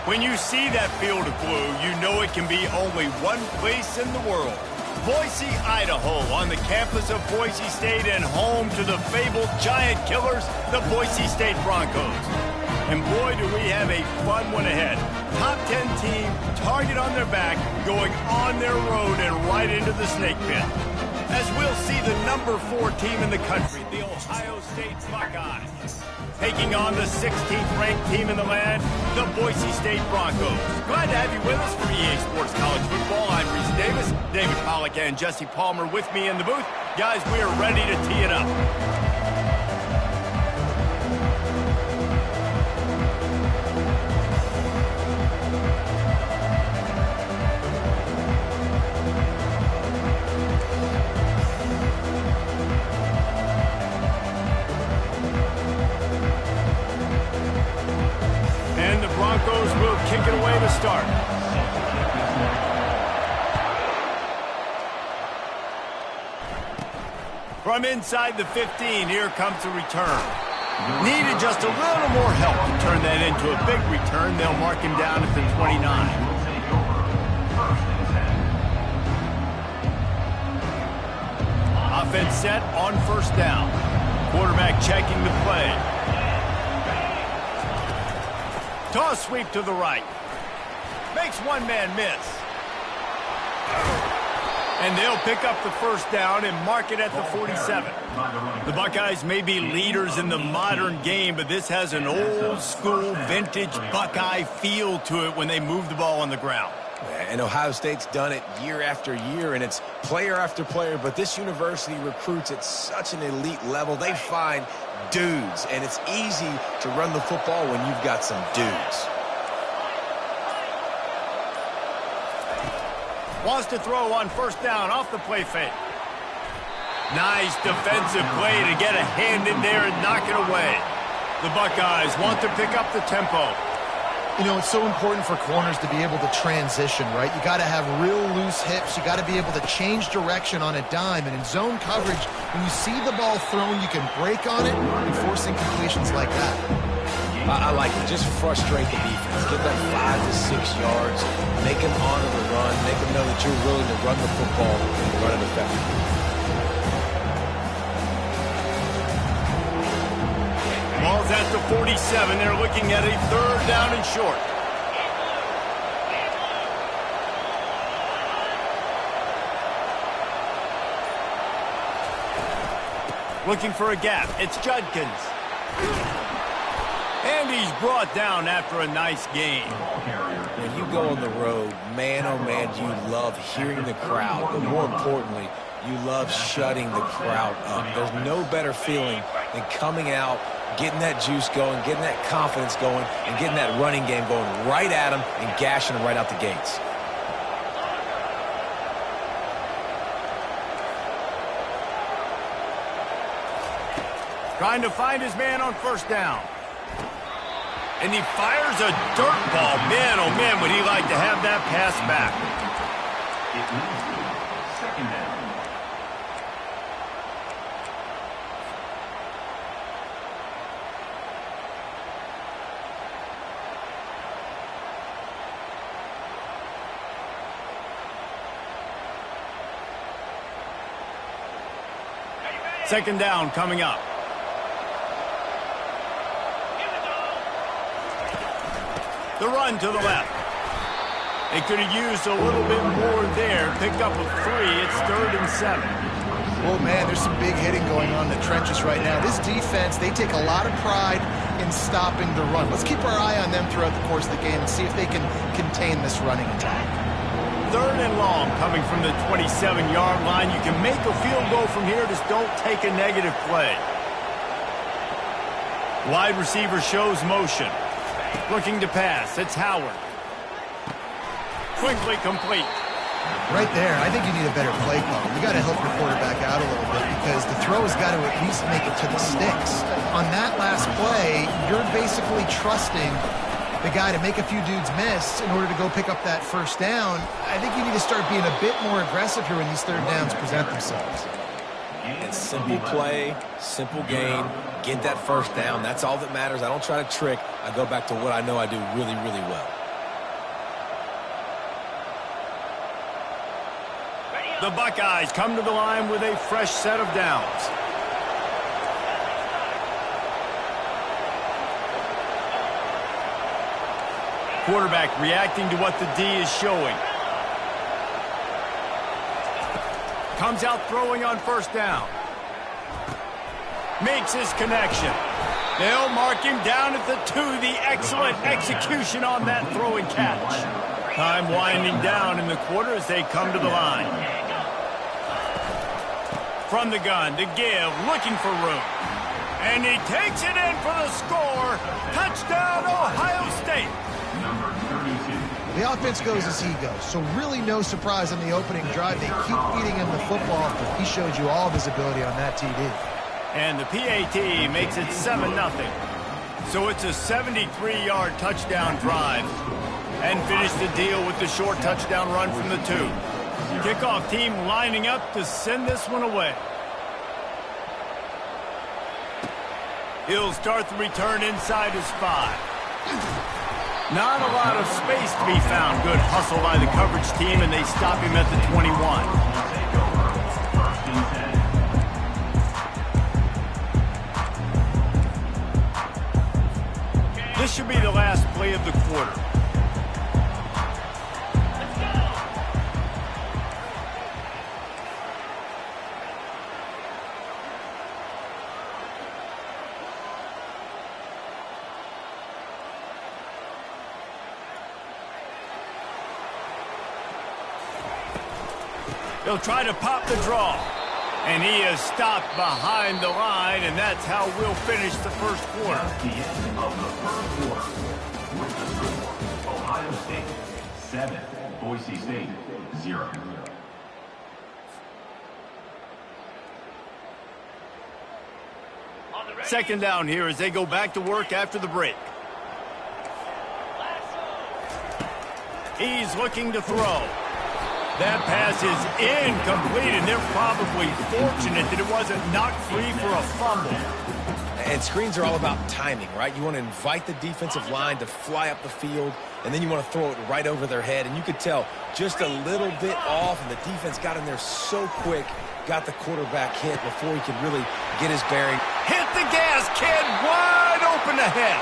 When you see that field of blue, you know it can be only one place in the world. Boise, Idaho, on the campus of Boise State and home to the fabled giant killers, the Boise State Broncos. And boy, do we have a fun one ahead. Top 10 team, target on their back, going on their road and right into the snake pit. As we'll see the number 4 team in the country, the Ohio State Buckeyes, taking on the 16th ranked team in the land, the Boise State Broncos. Glad to have you with us for EA Sports College Football. I'm Reese Davis, David Pollack and Jesse Palmer with me in the booth. Guys, we are ready to tee it up. Broncos will kick it away to start. From inside the 15, here comes the return. Needed just a little more help to turn that into a big return. They'll mark him down at the 29. Offense set on first down. Quarterback checking the play. Toss sweep to the right. Makes one man miss. And they'll pick up the first down and mark it at the 47. The Buckeyes may be leaders in the modern game, but this has an old-school, vintage Buckeye feel to it when they move the ball on the ground. And Ohio State's done it year after year, and it's player after player, but this university recruits at such an elite level. They find dudes, and it's easy to run the football when you've got some dudes. Wants to throw on first down off the play fake. Nice defensive play to get a hand in there and knock it away. The Buckeyes want to pick up the tempo. You know, it's so important for corners to be able to transition, right? You got to have real loose hips. You got to be able to change direction on a dime. And in zone coverage, when you see the ball thrown, you can break on it and force incompletions like that. I like it. Just frustrate the defense. Give them 5 to 6 yards. Make them honor the run. Make them know that you're willing to run the football and run it effectively. Ball's at the 47. They're looking at a third down and short. Looking for a gap. It's Judkins. And he's brought down after a nice gain. When you go on the road, man, oh man, you love hearing the crowd. But more importantly, you love shutting the crowd up. There's no better feeling than coming out, getting that juice going, getting that confidence going, and getting that running game going right at them and gashing them right out the gates. Trying to find his man on first down. And he fires a dirt ball. Man, oh man, would he like to have that pass back. It moves to second down. Second down coming up. The run to the left. They could have used a little bit more there. Pick up a 3. It's 3rd and 7. Oh, man, there's some big hitting going on in the trenches right now. This defense, they take a lot of pride in stopping the run. Let's keep our eye on them throughout the course of the game and see if they can contain this running attack. 3rd and long coming from the 27-yard line. You can make a field goal from here. Just don't take a negative play. Wide receiver shows motion. Looking to pass. It's Howard. Quickly complete. Right there, I think you need a better play call. You got to help your quarterback out a little bit because the throw has got to at least make it to the sticks. On that last play, you're basically trusting the guy to make a few dudes miss in order to go pick up that first down. I think you need to start being a bit more aggressive here when these third downs present themselves. It's simple play, simple game. Get that first down. That's all that matters. I don't try to trick. I go back to what I know I do really, really well. The Buckeyes come to the line with a fresh set of downs. Quarterback reacting to what the D is showing. Comes out throwing on first down. Makes his connection. They'll mark him down at the 2. The excellent execution on that throw and catch. Time winding down in the quarter as they come to the line. From the gun to give, looking for room. And he takes it in for the score. Touchdown, Ohio State. The offense goes as he goes, so really no surprise on the opening drive. They keep feeding him the football, but he showed you all of his ability on that TD. And the PAT makes it 7-0. So it's a 73-yard touchdown drive. And finish the deal with the short touchdown run from the 2. Kickoff team lining up to send this one away. He'll start the return inside his 5. Not a lot of space to be found. Good hustle by the coverage team, and they stop him at the 21. This should be the last play of the quarter. He'll try to pop the draw. And he is stopped behind the line, and that's how we'll finish the first quarter. The end of the first quarter. With the score, Ohio State 7, Boise State 0. Second down here as they go back to work after the break. He's looking to throw. That pass is incomplete, and they're probably fortunate that it wasn't knocked free for a fumble. And screens are all about timing, right? You want to invite the defensive line to fly up the field, and then you want to throw it right over their head. And you could tell just a little bit off, and the defense got in there so quick, got the quarterback hit before he could really get his bearing. Hit the gas, kid, wide open ahead.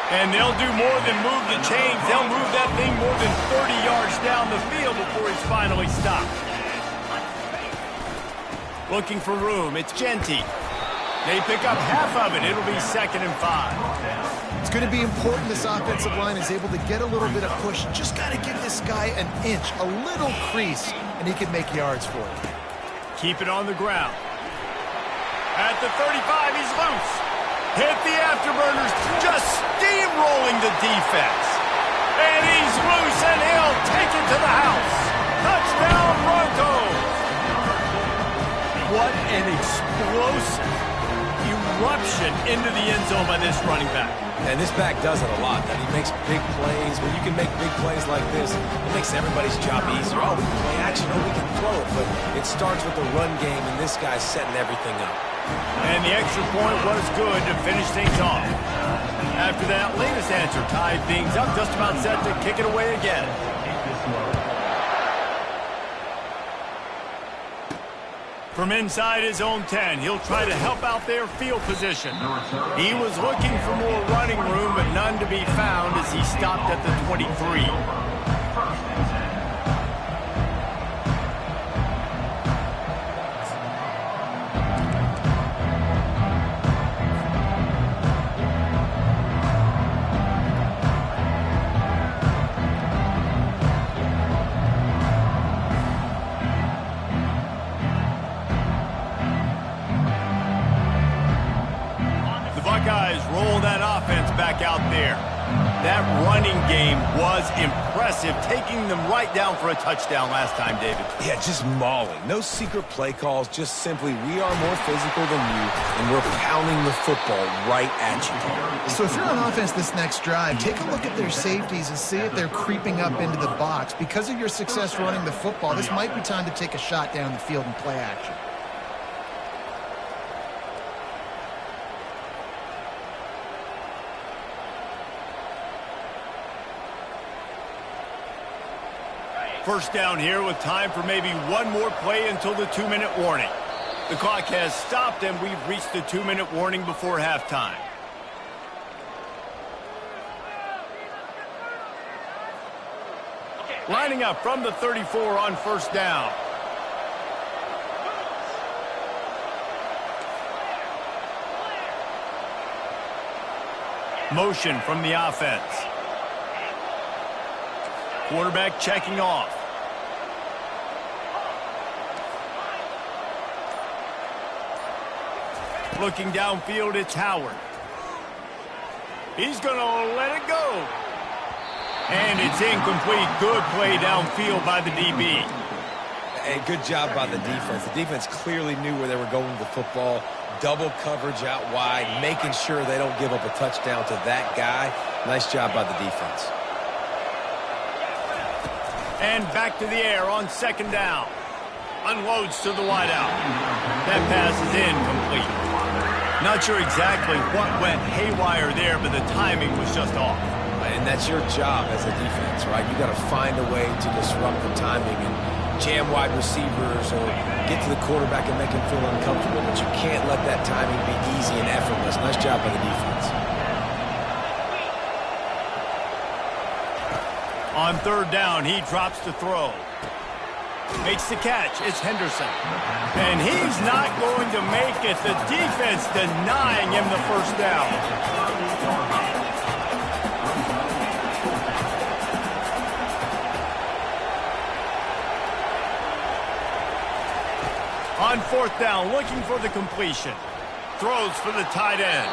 And they'll do more than move the chains. They'll move that thing more than 30 yards down the field before he's finally stopped. Looking for room. It's Genty. They pick up half of it. It'll be 2nd and 5. It's going to be important this offensive line is able to get a little bit of push. Just got to give this guy an inch, a little crease, and he can make yards for it. Keep it on the ground. At the 35, he's loose. Hit the afterburners, just steamrolling the defense. And he's loose, and he'll take it to the house. Touchdown, Broncos. What an explosive eruption into the end zone by this running back. And this back does it a lot. And he makes big plays. When you can make big plays like this, it makes everybody's job easier. Oh, we can play action, oh, we can throw it. But it starts with the run game, and this guy's setting everything up. And the extra point was good to finish things off. After that latest answer tied things up, just about set to kick it away again. From inside his own 10, he'll try to help out their field position. He was looking for more running room, but none to be found as he stopped at the 23. Buckeyes roll that offense back out there. That running game was impressive, taking them right down for a touchdown last time, David. Yeah, just mauling. No secret play calls, just simply we are more physical than you, and we're pounding the football right at you. So if you're on offense this next drive, take a look at their safeties and see if they're creeping up into the box. Because of your success running the football, this might be time to take a shot down the field and play action. First down here with time for maybe one more play until the 2-minute warning. The clock has stopped and we've reached the 2-minute warning before halftime. Lining up from the 34 on first down. Motion from the offense. Quarterback checking off. Looking downfield, it's Howard. He's going to let it go. And it's incomplete. Good play downfield by the DB. Hey, good job by the defense. The defense clearly knew where they were going with the football. Double coverage out wide, making sure they don't give up a touchdown to that guy. Nice job by the defense. And back to the air on second down. Unloads to the wideout. That pass is incomplete. Not sure exactly what went haywire there, but the timing was just off. And that's your job as a defense, right? You got to find a way to disrupt the timing and jam wide receivers or get to the quarterback and make him feel uncomfortable, but you can't let that timing be easy and effortless. Nice job by the defense. On third down, he drops to throw. Makes the catch. It's Henderson. And he's not going to make it. The defense denying him the first down. On fourth down, looking for the completion. Throws for the tight end.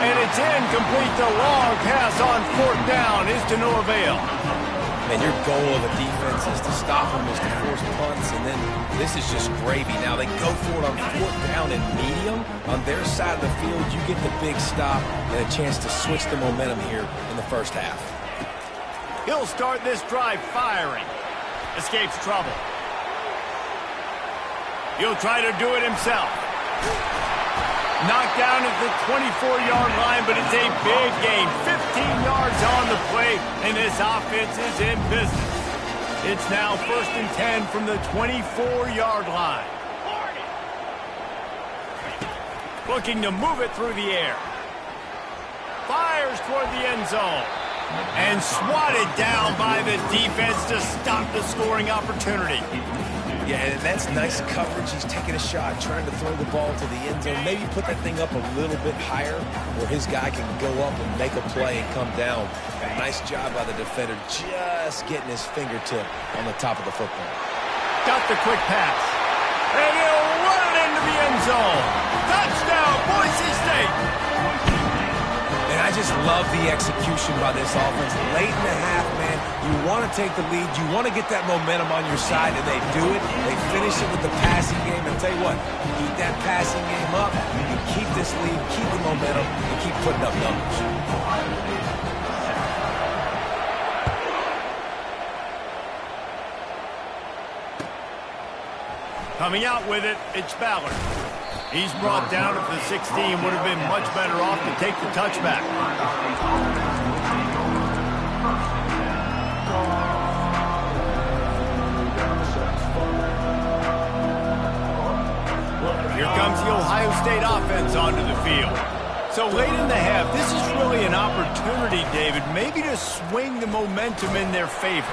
And it's incomplete. The long pass on fourth down is to no avail. And your goal of a defense is to stop them, is to force punts, and then this is just gravy. Now they go for it on fourth down and medium. On their side of the field, you get the big stop and a chance to switch the momentum here in the first half. He'll start this drive firing. Escapes trouble. He'll try to do it himself. Knocked down at the 24-yard line, but it's a big gain. 15 yards on the play, and this offense is in business. It's now 1st and 10 from the 24-yard line. Looking to move it through the air. Fires toward the end zone. And swatted down by the defense to stop the scoring opportunity. Yeah, and that's nice coverage. He's taking a shot, trying to throw the ball to the end zone. Maybe put that thing up a little bit higher where his guy can go up and make a play and come down. A nice job by the defender just getting his fingertip on the top of the football. Got the quick pass. And he'll run it into the end zone. Touchdown, Boise State. And I just love the execution by this offense. Late in the half, man, you want to take the lead. You want to get that momentum on your side, and they do it. They finish it with the passing game. And tell you what, keep that passing game up. You can keep this lead, keep the momentum, and keep putting up numbers. Coming out with it, it's Ballard. He's brought down at the 16. Would have been much better off to take the touchback. Here comes the Ohio State offense onto the field. So late in the half, this is really an opportunity, David, maybe to swing the momentum in their favor.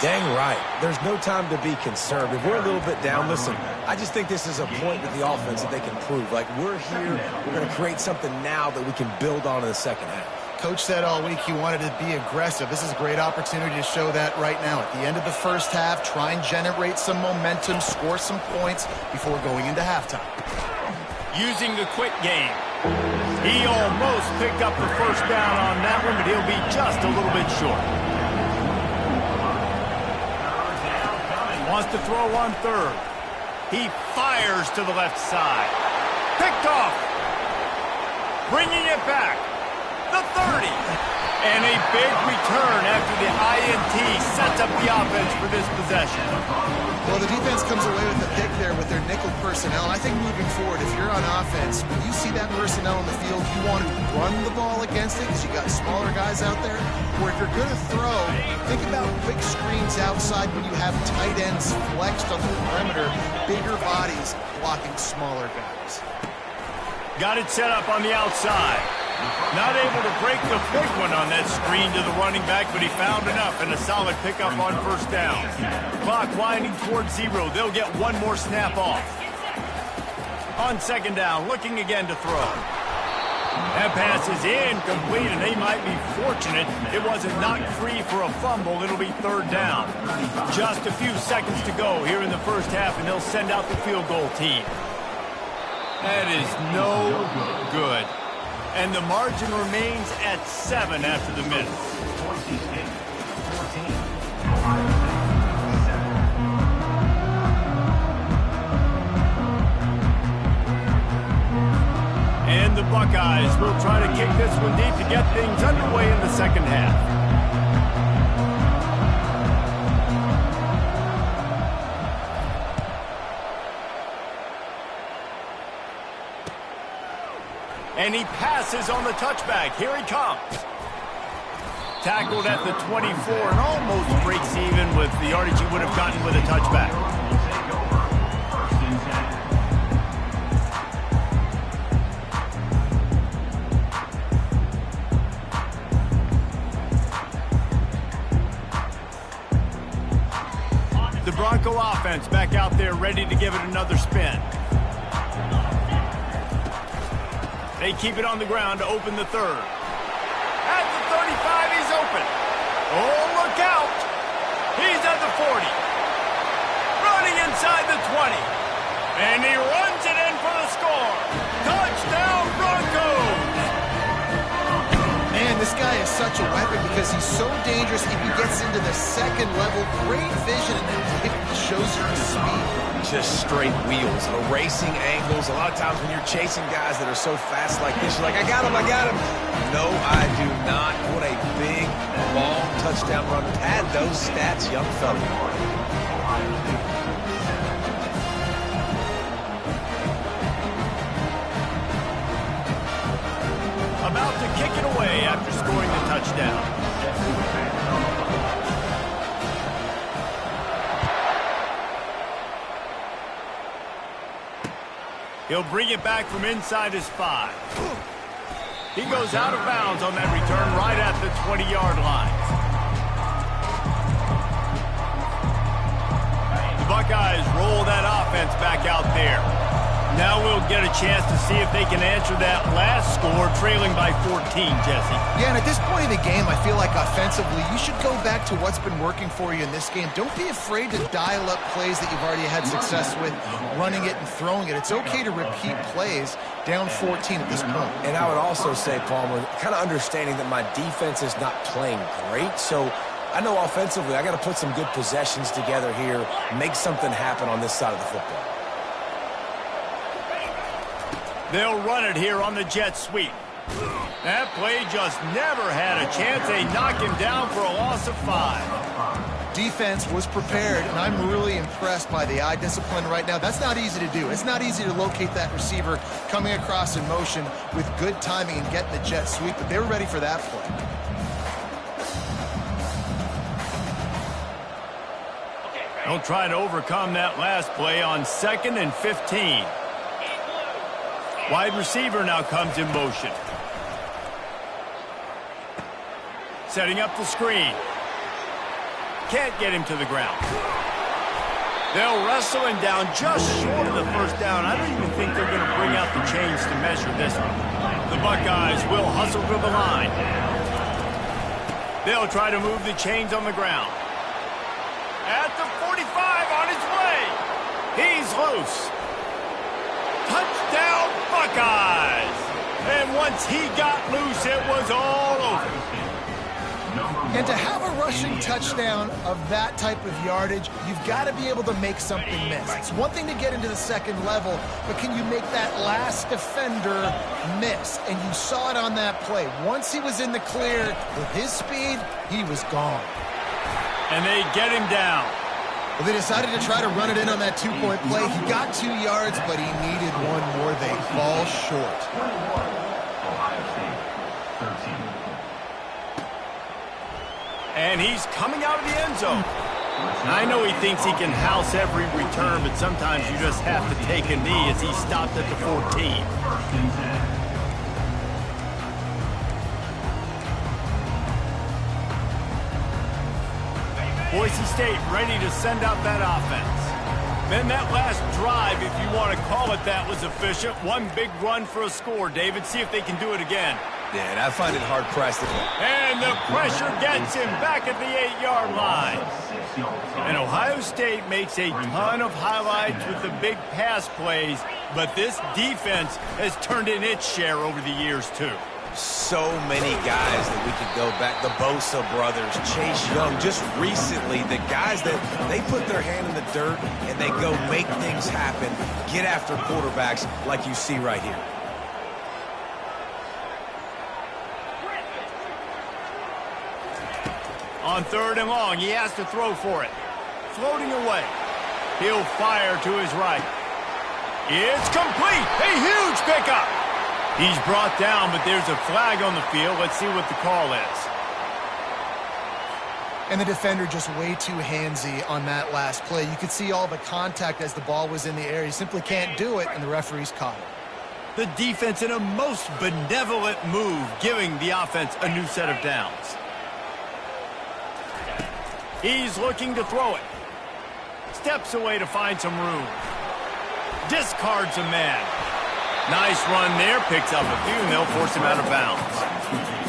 Dang right. There's no time to be concerned. If we're a little bit down, listen, I just think this is a point with the offense that they can prove. Like, we're here, we're going to create something now that we can build on in the second half. Coach said all week he wanted to be aggressive. This is a great opportunity to show that right now. At the end of the first half, try and generate some momentum, score some points before going into halftime. Using the quick game. He almost picked up the first down on that one, but he'll be just a little bit short. Wants to throw on third. He fires to the left side. Picked off. Bringing it back. The 30. And a big return after the INT sets up the offense for this possession. Well, the defense comes away with the pick there with their nickel personnel. I think moving forward, if you're on offense, when you see that personnel on the field, you want to run the ball against it because you got smaller guys out there. Or if you're going to throw, think about quick screens outside when you have tight ends flexed on the perimeter, bigger bodies blocking smaller guys. Got it set up on the outside. Not able to break the big one on that screen to the running back, but he found enough and a solid pickup on first down. Clock winding towards 0. They'll get one more snap off. On second down, looking again to throw. That pass is incomplete, and they might be fortunate it wasn't knocked free for a fumble. It'll be third down. Just a few seconds to go here in the first half, and they'll send out the field goal team. That is no good. And the margin remains at 7 after the minute. Boise State 14. Ohio State 7. And the Buckeyes will try to kick this one deep to get things underway in the second half. And he passes on the touchback. Here he comes. Tackled at the 24 and almost breaks even with the yardage he would have gotten with a touchback. The Bronco offense back out there ready to give it another spin. They keep it on the ground to open the third. At the 35, he's open. Oh, look out. He's at the 40. Running inside the 20. And he runs it in for the score. Touchdown, Broncos. Man, this guy is such a weapon because he's so dangerous if he gets into the second level. Great vision, and then it shows you his speed. Just straight wheels, erasing angles. A lot of times when you're chasing guys that are so fast like this, you're like, I got him. No, I do not. What a big, long touchdown run. Had those stats, young fella. About to kick it away after scoring the touchdown. He'll bring it back from inside his 5. He goes out of bounds on that return right at the 20-yard line. The Buckeyes roll that offense back out there. Now we'll get a chance to see if they can answer that last score, trailing by 14, Jesse. Yeah, and at this point in the game, I feel like offensively, you should go back to what's been working for you in this game. Don't be afraid to dial up plays that you've already had success with, running it and throwing it. It's okay to repeat plays down 14 at this point. And I would also say, Palmer, kind of understanding that my defense is not playing great, so I know offensively I got to put some good possessions together here, make something happen on this side of the football. They'll run it here on the jet sweep. That play just never had a chance. They knock him down for a loss of 5. Defense was prepared, and I'm really impressed by the eye discipline right now. That's not easy to do. It's not easy to locate that receiver coming across in motion with good timing and getting the jet sweep, but they were ready for that play. They'll try to overcome that last play on 2nd and 15. Wide receiver now comes in motion. Setting up the screen. Can't get him to the ground. They'll wrestle him down just short of the first down. I don't even think they're going to bring out the chains to measure this one. The Buckeyes will hustle to the line. They'll try to move the chains on the ground. At the 45, on his way. He's loose. Touchdown, Buckeyes! And once he got loose, it was all over. And to have a rushing touchdown of that type of yardage, you've got to be able to make something miss. It's one thing to get into the second level, but can you make that last defender miss? And you saw it on that play. Once he was in the clear, with his speed, he was gone. And they get him down. Well, they decided to try to run it in on that two-point play. He got 2 yards, but he needed one more. They fall short. Ohio State, 13. And he's coming out of the end zone. I know he thinks he can house every return, but sometimes you just have to take a knee as he stopped at the 14. Boise State ready to send out that offense. Then that last drive, if you want to call it that, was efficient. One big run for a score. David, see if they can do it again. Yeah, and I find it hard-pressed. And the pressure gets him back at the 8-yard line. And Ohio State makes a ton of highlights with the big pass plays, but this defense has turned in its share over the years, too. So many guys that we could go back. The Bosa brothers, Chase Young, just recently, the guys that they put their hand in the dirt and they go make things happen, get after quarterbacks like you see right here. On 3rd and long, he has to throw for it. Floating away. He'll fire to his right. It's complete. A huge pickup. He's brought down, but there's a flag on the field. Let's see what the call is. And the defender just way too handsy on that last play. You could see all the contact as the ball was in the air. He simply can't do it, and the referee's caught it. The defense in a most benevolent move, giving the offense a new set of downs. He's looking to throw it. Steps away to find some room. Discards a man. Nice run there. Picks up a few, and they'll force him out of bounds.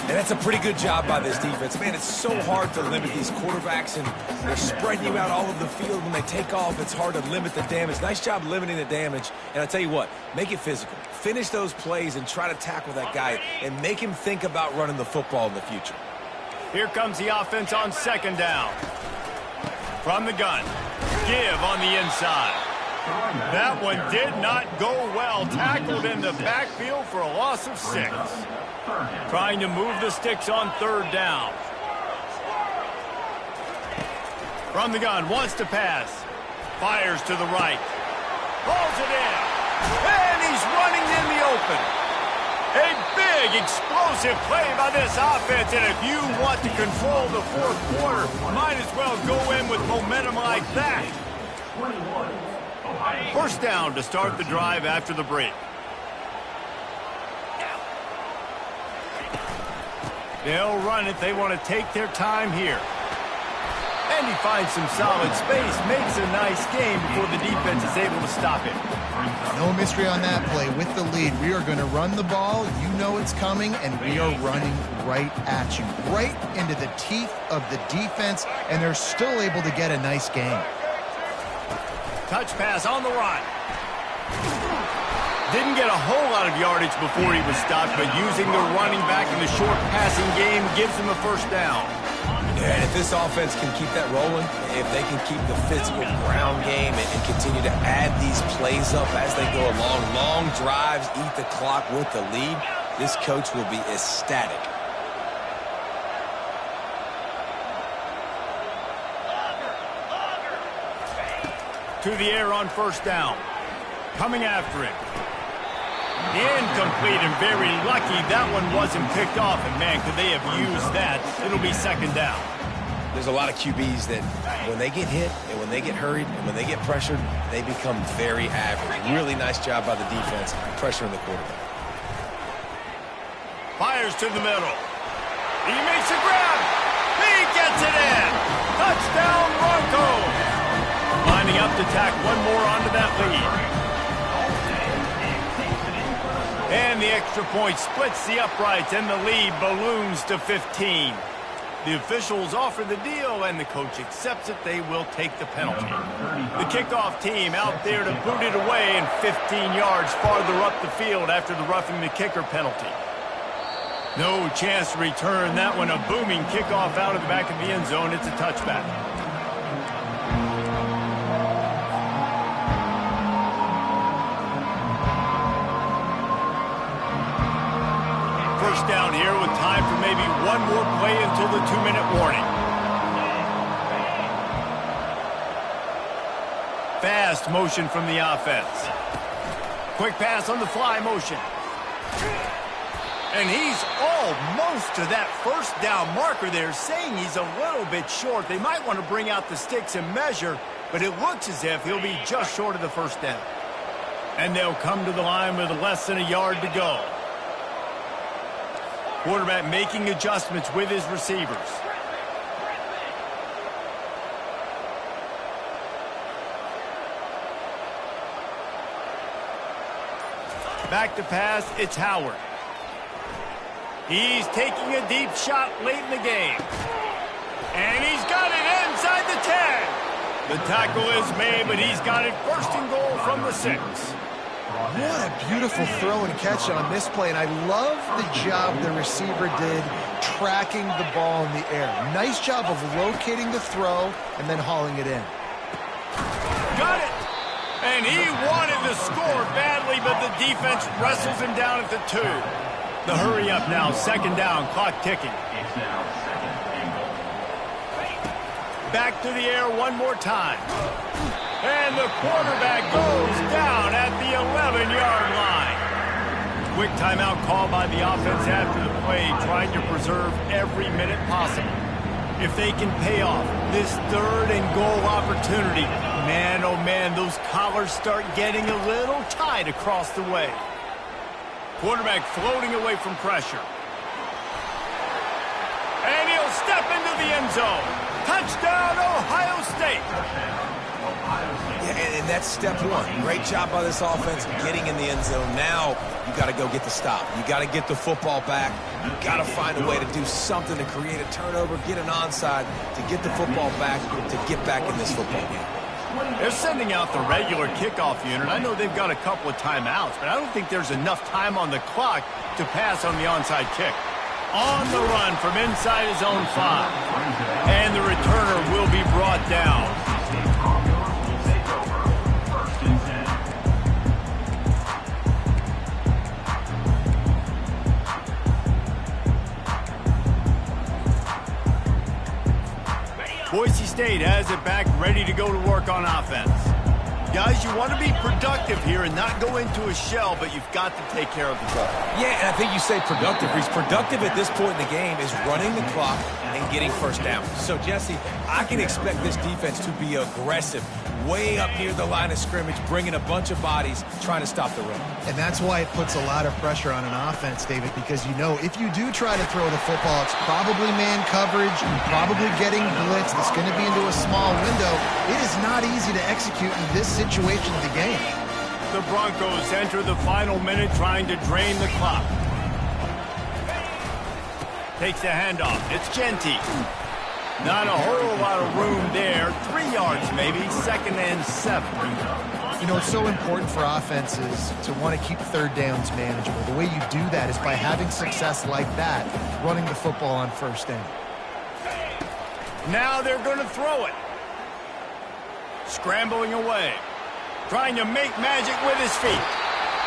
And that's a pretty good job by this defense. Man, it's so hard to limit these quarterbacks, and they're spreading you out all over the field. When they take off, it's hard to limit the damage. Nice job limiting the damage. And I tell you what, make it physical. Finish those plays and try to tackle that guy and make him think about running the football in the future. Here comes the offense on 2nd down. From the gun. Give on the inside. That one did not go well. Tackled in the backfield for a loss of 6. Trying to move the sticks on 3rd down. From the gun, wants to pass. Fires to the right. Rolls it in. And he's running in the open. A big, explosive play by this offense. And if you want to control the 4th quarter, might as well go in with momentum like that. 1st down to start the drive after the break. They'll run it. They want to take their time here. And he finds some solid space, makes a nice game before the defense is able to stop him. No mystery on that play. With the lead, we are going to run the ball. You know it's coming, and we are running right at you, right into the teeth of the defense, and they're still able to get a nice game. Touch pass on the run. Didn't get a whole lot of yardage before he was stopped, but using the running back in the short passing game gives him a 1st down. Yeah, if this offense can keep that rolling, if they can keep the physical ground game and continue to add these plays up as they go along, long drives, eat the clock with the lead, this coach will be ecstatic. To the air on 1st down. Coming after him. Incomplete, and very lucky that one wasn't picked off. And, man, could they have used that? It'll be 2nd down. There's a lot of QBs that when they get hit and when they get hurried and when they get pressured, they become very average. Really nice job by the defense pressuring the quarterback. Fires to the middle. He makes a grab. He gets it in. Touchdown, Broncos. Lining up to tack one more onto that lead. And the extra point splits the uprights, and the lead balloons to 15. The officials offer the deal, and the coach accepts it. They will take the penalty. The kickoff team out there to boot it away, and 15 yards farther up the field after the roughing the kicker penalty. No chance to return that one. A booming kickoff out of the back of the end zone. It's a touchback. Down here with time for maybe one more play until the 2-minute warning. best motion from the offense. Quick pass on the fly motion. And he's almost to that first down marker there, saying he's a little bit short. They might want to bring out the sticks and measure, but it looks as if he'll be just short of the first down. And they'll come to the line with less than a yard to go. Quarterback making adjustments with his receivers. Back to pass, it's Howard. He's taking a deep shot late in the game. And he's got it inside the 10. The tackle is made, but he's got it first and goal from the 6. What a beautiful throw and catch on this play, and I love the job the receiver did tracking the ball in the air. Nice job of locating the throw and then hauling it in. Got it! And he wanted to score badly, but the defense wrestles him down at the 2. The hurry up now, second down, clock ticking. It's now second and goal. Back to the air one more time. And the quarterback goes down at the 11-yard line. Quick timeout call by the offense after the play, trying to preserve every minute possible. If they can pay off this third and goal opportunity, man, oh man, those collars start getting a little tight across the way. Quarterback floating away from pressure. And he'll step into the end zone. Touchdown, Ohio State. Yeah, and that's step one. Great job by this offense getting in the end zone. Now you got to go get the stop. You got to get the football back. You got to find a way to do something to create a turnover, get an onside, to get the football back, to get back in this football game. They're sending out the regular kickoff unit. I know they've got a couple of timeouts, but I don't think there's enough time on the clock to pass on the onside kick. On the run from inside his own 5. And the returner will be brought down. Boise State has it back, ready to go to work on offense. Guys, you want to be productive here and not go into a shell, but you've got to take care of the ball. Yeah, and I think you say productive. He's productive at this point in the game is running the clock and getting first down. So, Jesse, I can expect this defense to be aggressive, way up near the line of scrimmage, bringing a bunch of bodies, trying to stop the run. And that's why it puts a lot of pressure on an offense, David, because you know if you do try to throw the football, it's probably man coverage, probably getting blitzed, it's going to be into a small window. It is not easy to execute in this situation of the game. The Broncos enter the final minute trying to drain the clock. Takes the handoff. It's Genty. Not a whole lot of room there. 3 yards maybe, 2nd and 7. You know, it's so important for offenses to want to keep third downs manageable. The way you do that is by having success like that, running the football on first down. Now they're going to throw it. Scrambling away. Trying to make magic with his feet.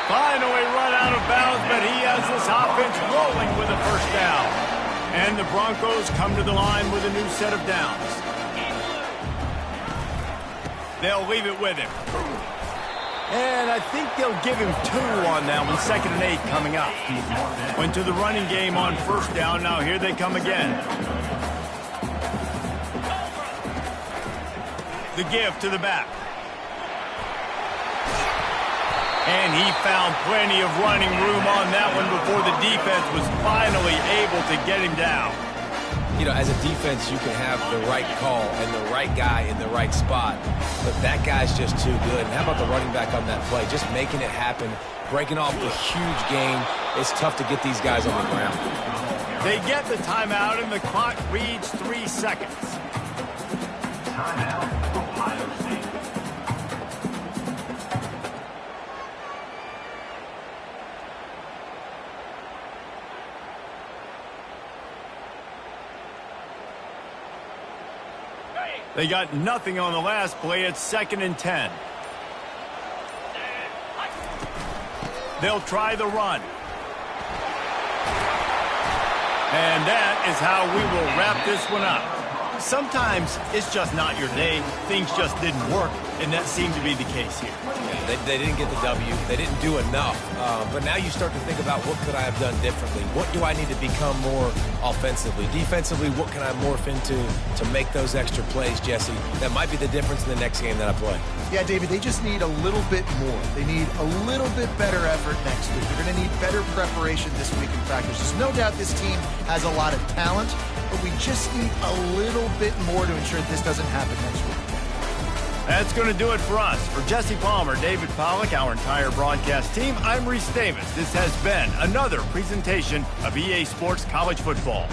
Finally run out of bounds, but he has this offense rolling with a first down. And the Broncos come to the line with a new set of downs. They'll leave it with him. And I think they'll give him 2 on that one. 2nd and 8 coming up. Went to the running game on first down. Now here they come again. The give to the back. And he found plenty of running room on that one before the defense was finally able to get him down. You know, as a defense, you can have the right call and the right guy in the right spot, but that guy's just too good. And how about the running back on that play? Just making it happen, breaking off the huge gain. It's tough to get these guys on the ground. They get the timeout, and the clock reads 3 seconds. Timeout, Ohio State. They got nothing on the last play. It's 2nd and 10. They'll try the run. And that is how we will wrap this one up. Sometimes it's just not your day. Things just didn't work, and that seemed to be the case here. Yeah, they didn't get the W. They didn't do enough. But now you start to think about what could I have done differently? What do I need to become more offensively? Defensively, what can I morph into to make those extra plays, Jesse? That might be the difference in the next game that I play. Yeah, David, they just need a little bit more. They need a little bit better effort next week. They're going to need better preparation this week in practice. There's no doubt this team has a lot of talent, but we just need a little bit more to ensure that this doesn't happen next week. That's going to do it for us. For Jesse Palmer, David Pollack, our entire broadcast team, I'm Reese Davis. This has been another presentation of EA Sports College Football.